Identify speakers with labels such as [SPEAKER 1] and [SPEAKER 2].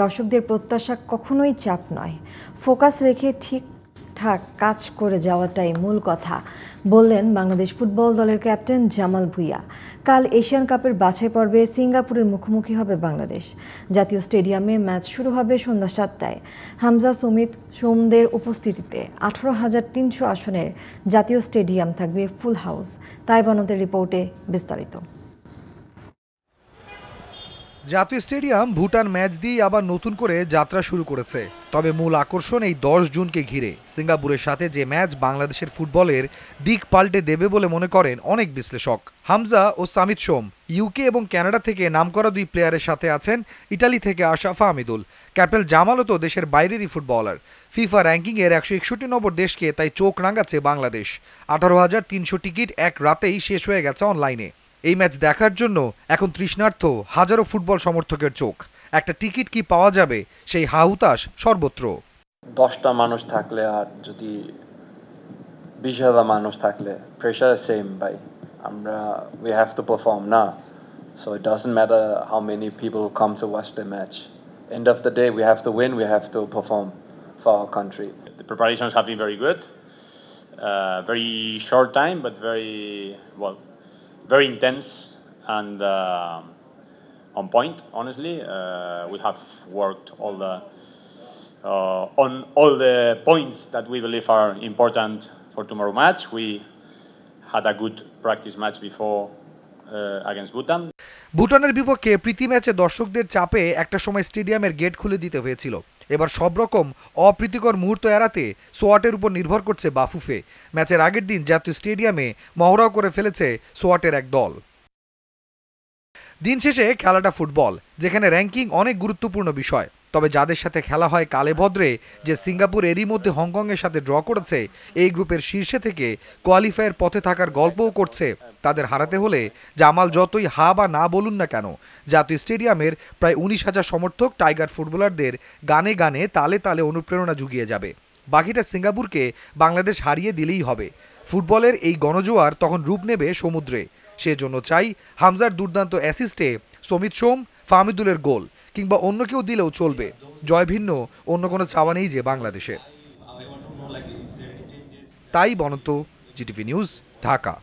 [SPEAKER 1] দর্শকদের প্রত্যাশা কখনোই চাপ নয়, ফোকাস রেখে ঠিকঠাক কাজ করে যাওয়াটাই মূল কথা বললেন বাংলাদেশ ফুটবল দলের ক্যাপ্টেন জামাল ভুঁইয়া। কাল এশিয়ান কাপের বাছাই পর্বে সিঙ্গাপুরের মুখোমুখি হবে বাংলাদেশ। জাতীয় স্টেডিয়ামে ম্যাচ শুরু হবে সন্ধ্যা 7টায়। হামজা সুমিত সোমদের উপস্থিতিতে 18,300 আসনের জাতীয় স্টেডিয়াম থাকবে ফুল হাউস। তাই বনতের রিপোর্টে বিস্তারিত।
[SPEAKER 2] জাতীয় স্টেডিয়াম ভুটান ম্যাচ দিয়ে আবার নতুন করে যাত্রা শুরু করেছে। তবে মূল আকর্ষণ এই 10 জুনকে ঘিরে। সিঙ্গাপুরের সাথে যে ম্যাচ বাংলাদেশের ফুটবলের দিক পাল্টে দেবে বলে মনে করেন অনেক বিশ্লেষক। হামজা ও সামিত সোম ইউকে এবং কানাডা থেকে নামকরা 2 প্লেয়ারের সাথে আছেন ইতালি থেকে আসা ফাহমিদুল। ক্যাপ্টেন জামালও তো দেশের বাইরেরই ফুটবলার। ফিফা র্যাঙ্কিংয়ের 161 নম্বর দেশকে তাই চোখ রাঙাচ্ছে বাংলাদেশ। 18,300 টিকিট এক রাতেই শেষ হয়ে গেছে অনলাইনে। এই ম্যাচ দেখার জন্য এখন তৃষ্ণার্থ হাজারো ফুটবল সমর্থকের চোখ। একটা টিকিট কি পাওয়া যাবে সেই হাহুতাশ সর্বত্র।
[SPEAKER 3] 10টা মানুষ থাকলে আর যদি 20,000 মানুষ থাকলে প্রেশার সেম ভাই। we have to perform now, so it doesn't matter how many people come to watch the match. End of the day, we have to win, we have to perform for our country.
[SPEAKER 4] The preparations have been very good. Very short time, but very intense and on point. Honestly, we have worked on all the points that we believe are important for tomorrow match. We had a good practice match before against Bhutan.
[SPEAKER 2] ভুটানের বিপক্ষে প্রীতি ম্যাচে দর্শকদের চাপে একটা সময় স্টেডিয়ামের gate খুলে দিতে হয়েছিল। এবার সব রকম অপ্রীতিকর মুহূর্ত এড়াতে সোয়াটের উপর নির্ভর করছে বাফুফে। ম্যাচের আগের দিন জাতীয় স্টেডিয়ামে মহড়াও করে ফেলেছে সোয়াটের এক দল। দিন শেষে খেলাটা ফুটবল, যেখানে র্যাঙ্কিং অনেক গুরুত্বপূর্ণ বিষয়। তবে যাদের সাথে খেলা হয় কালে ভদ্রে, যে সিঙ্গাপুর এরই মধ্যে হংকংয়ের সাথে ড্র করেছে, এই গ্রুপের শীর্ষে থেকে কোয়ালিফায়ার পথে থাকার গল্পও করছে, তাদের হারাতে হলে জামাল যতই হা বা না বলুন না কেন, জাতীয় স্টেডিয়ামের প্রায় 19,000 সমর্থক টাইগার ফুটবলারদের গানে গানে তালে তালে অনুপ্রেরণা জুগিয়ে যাবে। বাকিটা সিঙ্গাপুরকে বাংলাদেশ হারিয়ে দিলেই হবে। ফুটবলের এই গণজোয়ার তখন রূপ নেবে সমুদ্রে। সেজন্য চাই হামজার দুর্দান্ত অ্যাসিস্টে সমিত সোম, ফাহমিদুলের গোল, কিংবা অন্য কেউ দিলেও চলবে। জয় ভিন্ন, অন্য কোনো চাওয়া নেই যে বাংলাদেশে। তাই বনন্ত, জিটিভি নিউজ, ঢাকা।